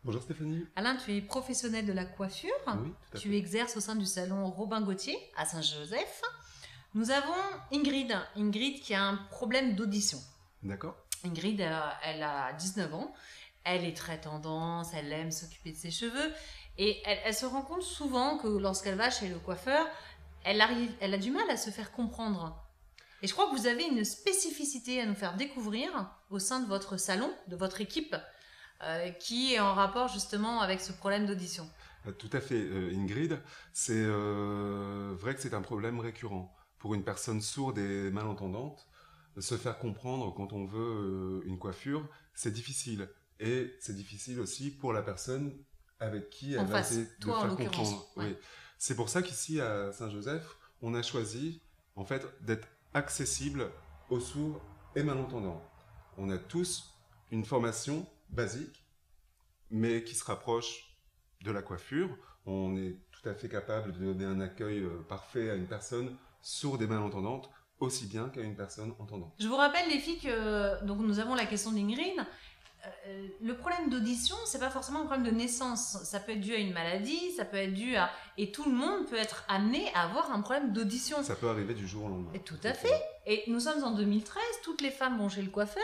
Bonjour Stéphanie. Alain, tu es professionnel de la coiffure. Oui, tout à Tu fait. exerces au sein du salon Robin Gauthier à Saint-Joseph. Nous avons Ingrid qui a un problème d'audition. D'accord. Ingrid, elle a 19 ans. Elle est très tendance, elle aime s'occuper de ses cheveux. Et elle se rend compte souvent que lorsqu'elle va chez le coiffeur, elle a du mal à se faire comprendre. Et je crois que vous avez une spécificité à nous faire découvrir au sein de votre salon, de votre équipe, qui est en rapport justement avec ce problème d'audition. Tout à fait, Ingrid. C'est vrai que c'est un problème récurrent. Pour une personne sourde et malentendante, se faire comprendre quand on veut une coiffure, c'est difficile. Et c'est difficile aussi pour la personne avec qui elle va essayer de toi, en faire l'occurrence. comprendre. Ouais. Oui. C'est pour ça qu'ici à Saint-Joseph, on a choisi en fait d'être accessible aux sourds et malentendants. On a tous une formation basique, mais qui se rapproche de la coiffure. On est tout à fait capable de donner un accueil parfait à une personne sourde et malentendante, aussi bien qu'à une personne entendante. Je vous rappelle les filles que donc nous avons la question d'Ingrid. Le problème d'audition, c'est pas forcément un problème de naissance. Ça peut être dû à une maladie, ça peut être dû à... Et tout le monde peut être amené à avoir un problème d'audition. Ça peut arriver du jour au lendemain. Et tout à fait. Et nous sommes en 2013, toutes les femmes vont chez le coiffeur.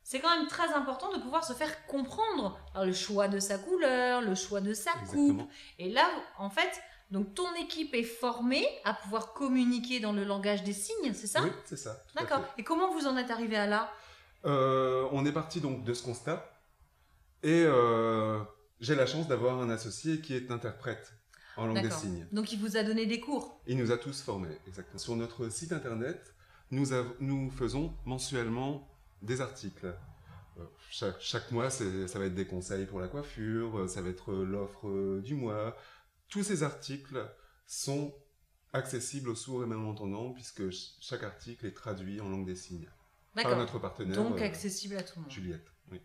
C'est quand même très important de pouvoir se faire comprendre. Alors, le choix de sa couleur, le choix de sa coupe. Et là, en fait, donc ton équipe est formée à pouvoir communiquer dans le langage des signes, c'est ça? Oui, c'est ça. D'accord. Et comment vous en êtes arrivé à là? On est parti donc de ce constat. Et j'ai la chance d'avoir un associé qui est interprète en langue des signes. Donc il vous a donné des cours? Il nous a tous formés, exactement. Sur notre site internet, nous faisons mensuellement des articles. Chaque mois, ça va être des conseils pour la coiffure, ça va être l'offre du mois. Tous ces articles sont accessibles aux sourds et malentendants puisque chaque article est traduit en langue des signes par notre partenaire. Donc accessible à tout le monde. Juliette, oui.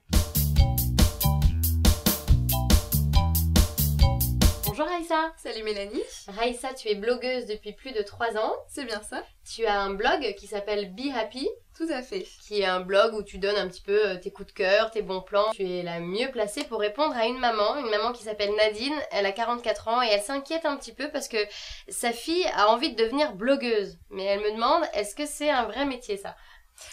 Bonjour Raïssa. Salut Mélanie. Raïssa, tu es blogueuse depuis plus de 3 ans. C'est bien ça. Tu as un blog qui s'appelle Be Happy. Tout à fait. Qui est un blog où tu donnes un petit peu tes coups de cœur, tes bons plans. Tu es la mieux placée pour répondre à une maman qui s'appelle Nadine. Elle a 44 ans et elle s'inquiète un petit peu parce que sa fille a envie de devenir blogueuse. Mais elle me demande, est-ce que c'est un vrai métier ça ?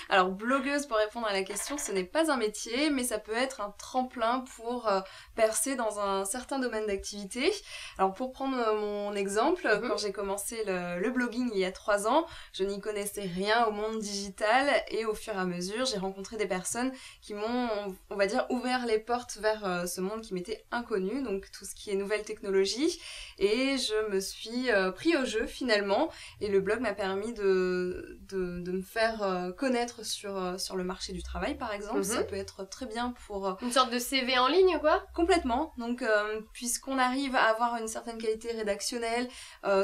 Alors, blogueuse, pour répondre à la question, ce n'est pas un métier, mais ça peut être un tremplin pour percer dans un certain domaine d'activité. Alors, pour prendre mon exemple, quand j'ai commencé le blogging il y a 3 ans, je n'y connaissais rien au monde digital et au fur et à mesure, j'ai rencontré des personnes qui m'ont, on va dire, ouvert les portes vers ce monde qui m'était inconnu, donc tout ce qui est nouvelles technologies, et je me suis pris au jeu finalement, et le blog m'a permis de me faire connaître sur le marché du travail par exemple. Ça peut être très bien pour... Une sorte de CV en ligne quoi ? Complètement, donc puisqu'on arrive à avoir une certaine qualité rédactionnelle,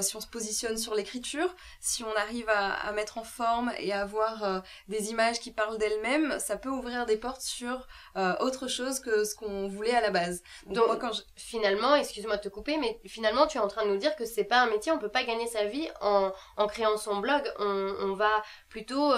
si on se positionne sur l'écriture, si on arrive à mettre en forme et à avoir des images qui parlent d'elles-mêmes, ça peut ouvrir des portes sur autre chose que ce qu'on voulait à la base. Donc moi, finalement, excuse-moi de te couper, mais finalement tu es en train de nous dire que c'est pas un métier, on peut pas gagner sa vie en créant son blog, on va plutôt...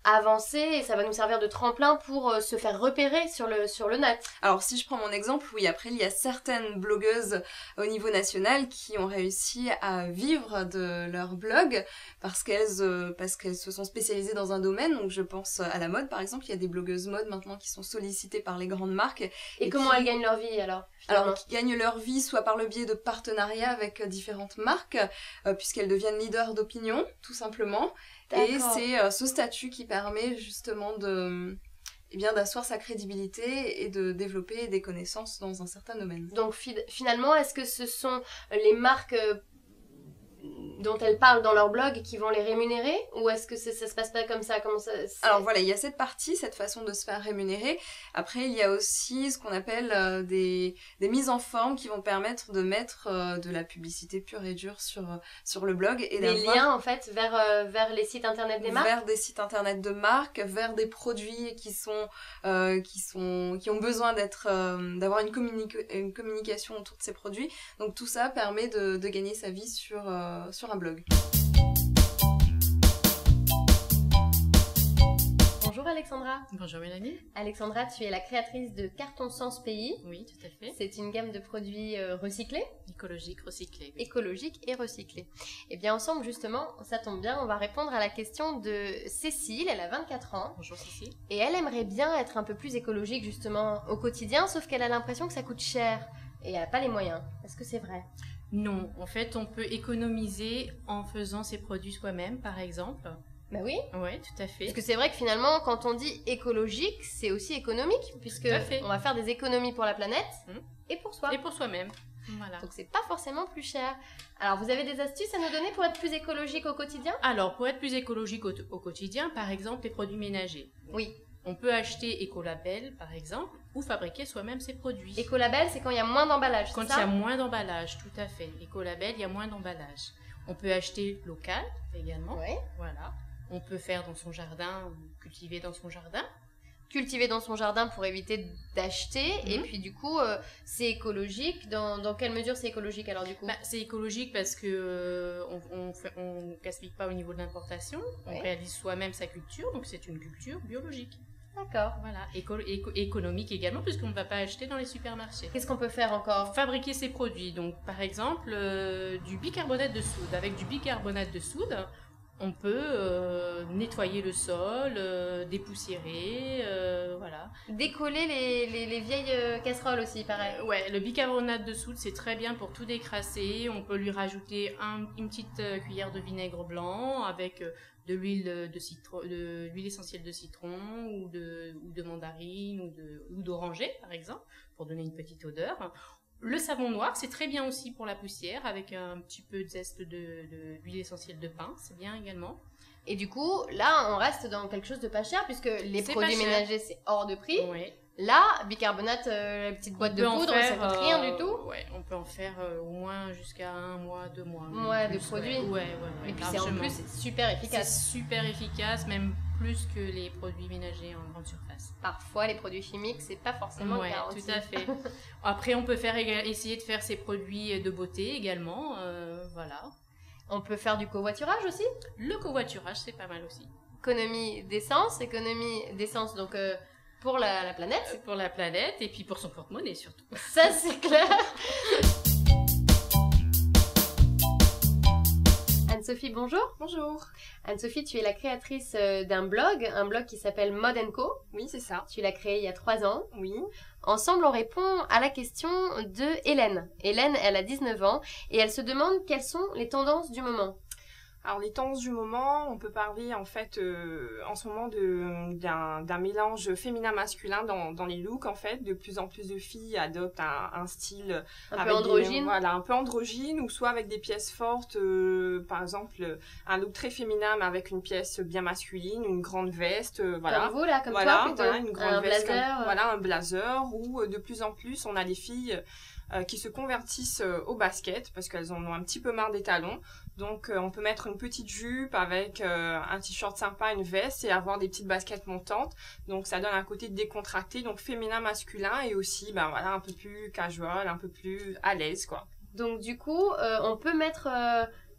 avancer et ça va nous servir de tremplin pour se faire repérer sur le net. Alors si je prends mon exemple, oui, après il y a certaines blogueuses au niveau national qui ont réussi à vivre de leur blog parce qu'elles se sont spécialisées dans un domaine. Donc je pense à la mode par exemple, il y a des blogueuses mode maintenant qui sont sollicitées par les grandes marques. Et comment elles gagnent leur vie alors ? Alors, qui gagnent leur vie soit par le biais de partenariats avec différentes marques, puisqu'elles deviennent leaders d'opinion, tout simplement. D'accord. Et c'est ce statut qui permet justement d'asseoir sa crédibilité et de développer des connaissances dans un certain domaine. Donc finalement, est-ce que ce sont les marques dont elles parlent dans leur blog qui vont les rémunérer ou est-ce que ça se passe pas comme ça? Alors voilà, il y a cette partie, cette façon de se faire rémunérer. Après, il y a aussi ce qu'on appelle des mises en forme qui vont permettre de mettre de la publicité pure et dure sur le blog. Et des liens en fait vers les sites internet des marques? Vers des sites internet de marques, vers des produits qui ont besoin d'avoir une communication autour de ces produits. Donc tout ça permet de gagner sa vie sur un blog. Bonjour Alexandra. Bonjour Mélanie. Alexandra, tu es la créatrice de Carton Sens Pays. Oui, tout à fait. C'est une gamme de produits recyclés. Écologique, recyclé. Oui. Écologiques et recyclés. Et bien ensemble, justement, ça tombe bien, on va répondre à la question de Cécile. Elle a 24 ans. Bonjour Cécile. Et elle aimerait bien être un peu plus écologique, justement, au quotidien, sauf qu'elle a l'impression que ça coûte cher. Et elle n'a pas les moyens. Est-ce que c'est vrai? Non, en fait, on peut économiser en faisant ses produits soi-même, par exemple. Bah oui. Oui, tout à fait. Parce que c'est vrai que finalement, quand on dit écologique, c'est aussi économique, puisque Tout à fait. on va faire des économies pour la planète et pour soi. Et pour soi-même. Voilà. Donc c'est pas forcément plus cher. Alors vous avez des astuces à nous donner pour être plus écologique au quotidien? Alors, pour être plus écologique au quotidien, par exemple, les produits ménagers. Oui. On peut acheter Écolabel, par exemple, ou fabriquer soi-même ses produits. Écolabel, c'est quand il y a moins d'emballage, Quand c'est il y a ça? moins d'emballage, tout à fait. Écolabel, il y a moins d'emballage. On peut acheter local également. Oui. Voilà. On peut faire dans son jardin ou cultiver dans son jardin. Cultiver dans son jardin pour éviter d'acheter. Et puis du coup, c'est écologique. Dans quelle mesure c'est écologique alors du coup? C'est écologique parce que on gaspille pas au niveau de l'importation. On Oui. réalise soi-même sa culture, donc c'est une culture biologique. D'accord. Voilà. Économique également, puisqu'on ne va pas acheter dans les supermarchés. Qu'est-ce qu'on peut faire encore? Fabriquer ses produits. Donc, par exemple, du bicarbonate de soude. Avec du bicarbonate de soude, on peut nettoyer le sol, dépoussiérer, voilà. Décoller les vieilles casseroles aussi, pareil. Ouais, le bicarbonate de soude, c'est très bien pour tout décrasser. On peut lui rajouter une petite cuillère de vinaigre blanc avec de l'huile de l'huile essentielle de citron ou de mandarine ou d'oranger, par exemple, pour donner une petite odeur. Le savon noir, c'est très bien aussi pour la poussière, avec un petit peu de zeste d'huile essentielle de pin, c'est bien également. Et du coup, là, on reste dans quelque chose de pas cher, puisque les C'est produits pas cher. ménagers, c'est hors de prix. Ouais. Là, bicarbonate, la petite boîte de poudre, ça coûte rien du tout. Ouais, on peut en faire au moins jusqu'à 1 mois, 2 mois. Ouais, de plus, produits. Ouais, Et puis c'est en largement. plus c'est super efficace. C'est super efficace, même plus que les produits ménagers en grande surface. Parfois, les produits chimiques, c'est pas forcément Ouais, garanti. tout à fait. Après, on peut essayer de faire ces produits de beauté également, voilà. On peut faire du covoiturage aussi. Le covoiturage, c'est pas mal aussi. Économie d'essence donc pour la planète. Pour la planète et puis pour son porte-monnaie surtout. Ça, c'est clair. Anne-Sophie, bonjour. Bonjour. Anne-Sophie, tu es la créatrice d'un blog, un blog qui s'appelle Mode & Co. Oui, c'est ça. Tu l'as créé il y a 3 ans. Oui. Ensemble, on répond à la question de Hélène. Hélène, elle a 19 ans et elle se demande quelles sont les tendances du moment. Alors les tendances du moment, on peut parler en fait en ce moment d'un mélange féminin-masculin dans les looks en fait. De plus en plus de filles adoptent un style Un peu androgyne. Voilà, un peu androgyne ou soit avec des pièces fortes, par exemple un look très féminin mais avec une pièce bien masculine, une grande veste, voilà. Comme vous là, comme Voilà, toi plutôt. voilà, une grande Un veste, blazer. voilà, un blazer ou de plus en plus on a des filles qui se convertissent au basket parce qu'elles en ont un petit peu marre des talons. Donc on peut mettre une petite jupe avec un t-shirt sympa, une veste et avoir des petites baskets montantes. Donc ça donne un côté décontracté, donc féminin, masculin et aussi ben voilà un peu plus casual, un peu plus à l'aise quoi. Donc du coup, on peut mettre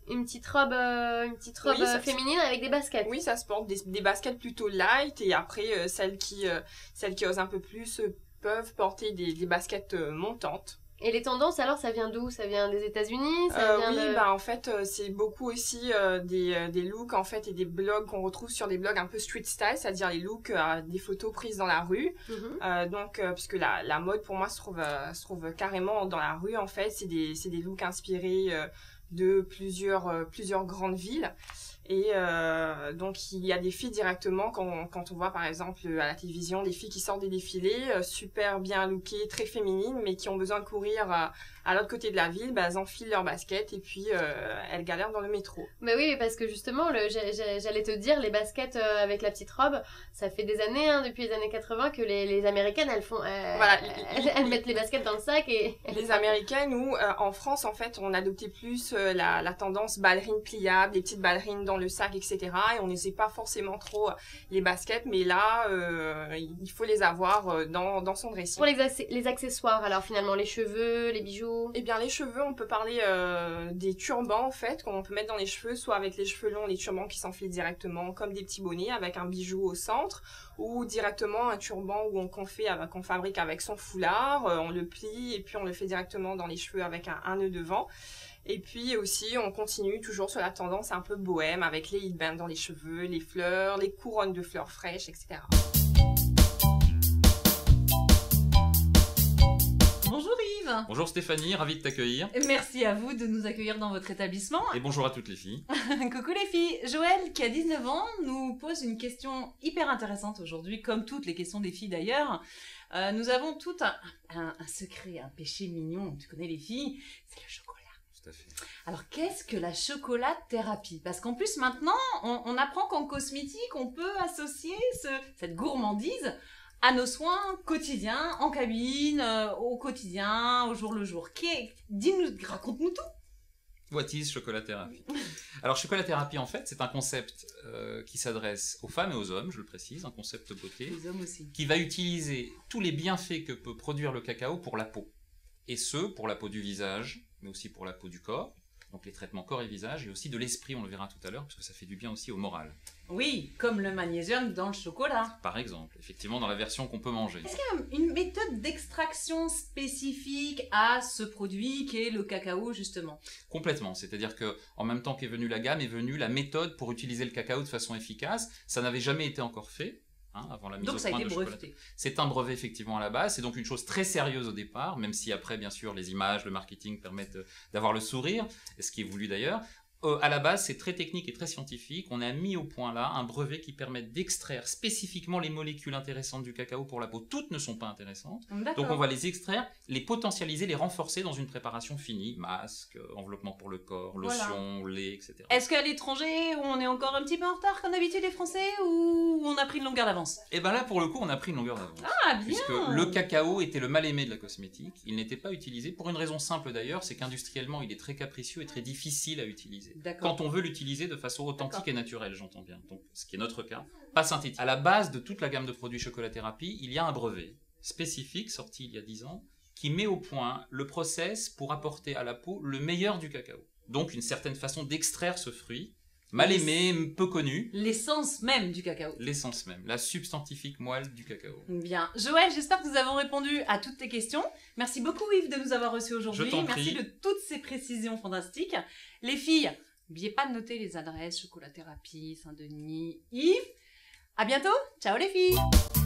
une petite robe Oui, ça- féminine avec des baskets. Oui, ça se porte des baskets plutôt light et après celles qui osent un peu plus peuvent porter des baskets montantes. Et les tendances, alors, ça vient d'où? Ça vient des États-Unis? Ça vient Oui, de... bah en fait c'est beaucoup aussi des looks en fait et des blogs qu'on retrouve sur des blogs un peu street style, c'est-à-dire les looks des photos prises dans la rue. Donc puisque la mode pour moi se trouve carrément dans la rue en fait, c'est des looks inspirés de plusieurs grandes villes. Et donc il y a des filles directement quand on voit par exemple à la télévision des filles qui sortent des défilés super bien lookées, très féminines mais qui ont besoin de courir à l'autre côté de la ville, bah, elles enfilent leur basket et puis elles galèrent dans le métro. Bah oui, parce que justement, j'allais te dire, les baskets avec la petite robe, ça fait des années, hein, depuis les années 80, que les Américaines, Voilà, elles mettent les baskets dans le sac et... Les Américaines, nous, en France, en fait, on adoptait plus la tendance ballerine pliable, des petites ballerines dans le sac, etc. Et on n'essaie pas forcément trop les baskets, mais là, il faut les avoir dans son dressing. Pour les accessoires, alors finalement, les cheveux, les bijoux... Eh bien, les cheveux, on peut parler des turbans, en fait, qu'on peut mettre dans les cheveux, soit avec les cheveux longs, les turbans qui s'enfilent directement, comme des petits bonnets, avec un bijou au centre, ou directement un turban qu'on fabrique avec son foulard, on le plie et puis on le fait directement dans les cheveux avec un nœud devant. Et puis aussi, on continue toujours sur la tendance un peu bohème avec les headbands dans les cheveux, les fleurs, les couronnes de fleurs fraîches, etc. Bonjour Yves. Bonjour Stéphanie, ravi de t'accueillir. Merci à vous de nous accueillir dans votre établissement. Et bonjour à toutes les filles. Coucou les filles. Joël, qui a 19 ans, nous pose une question hyper intéressante aujourd'hui, comme toutes les questions des filles d'ailleurs. Nous avons tout un secret, un péché mignon, tu connais les filles, c'est le chocolat. Tout à fait. Alors, qu'est-ce que la chocolathérapie? Parce qu'en plus, maintenant, on apprend qu'en cosmétique, on peut associer cette gourmandise à nos soins quotidiens, en cabine, au quotidien, au jour le jour. Dis-nous, raconte-nous tout. What is chocolathérapie? Alors, chocolathérapie, en fait, c'est un concept qui s'adresse aux femmes et aux hommes, je le précise, un concept beauté. Les hommes aussi. Qui va utiliser tous les bienfaits que peut produire le cacao pour la peau. Et ce, pour la peau du visage, mais aussi pour la peau du corps, donc les traitements corps et visage, et aussi de l'esprit, on le verra tout à l'heure, parce que ça fait du bien aussi au moral. Oui, comme le magnésium dans le chocolat. Par exemple, effectivement, dans la version qu'on peut manger. Est-ce qu'il y a une méthode d'extraction spécifique à ce produit qui est le cacao, justement? Complètement, c'est-à-dire que en même temps qu'est venue la gamme, est venue la méthode pour utiliser le cacao de façon efficace. Ça n'avait jamais été encore fait. Avant la mise donc au ça a point été de breveté. C'est un brevet effectivement à la base, c'est donc une chose très sérieuse au départ, même si après bien sûr les images, le marketing permettent d'avoir le sourire, ce qui est voulu d'ailleurs. À la base, c'est très technique et très scientifique. On a mis au point là un brevet qui permet d'extraire spécifiquement les molécules intéressantes du cacao pour la peau. Toutes ne sont pas intéressantes. Donc on va les extraire, les potentialiser, les renforcer dans une préparation finie. Masque, enveloppement pour le corps, lotion, lait, etc. Est-ce qu'à l'étranger, on est encore un petit peu en retard comme d'habitude les Français, ou on a pris une longueur d'avance? Et bien là, pour le coup, on a pris une longueur d'avance. Ah, bien! Puisque le cacao était le mal-aimé de la cosmétique. Il n'était pas utilisé, pour une raison simple d'ailleurs, c'est qu'industriellement, il est très capricieux et très difficile à utiliser. Quand on veut l'utiliser de façon authentique et naturelle, j'entends bien. Donc, ce qui est notre cas, pas synthétique. À la base de toute la gamme de produits chocolathérapie, il y a un brevet spécifique, sorti il y a 10 ans, qui met au point le process pour apporter à la peau le meilleur du cacao. Donc, une certaine façon d'extraire ce fruit, mal aimé, peu connu. L'essence même du cacao. L'essence même, la substantifique moelle du cacao. Bien. Joël, j'espère que nous avons répondu à toutes tes questions. Merci beaucoup Yves de nous avoir reçus aujourd'hui. Je t'en Merci prie. de toutes ces précisions fantastiques. Les filles, n'oubliez pas de noter les adresses chocolathérapie, Saint-Denis, Yves. À bientôt. Ciao les filles.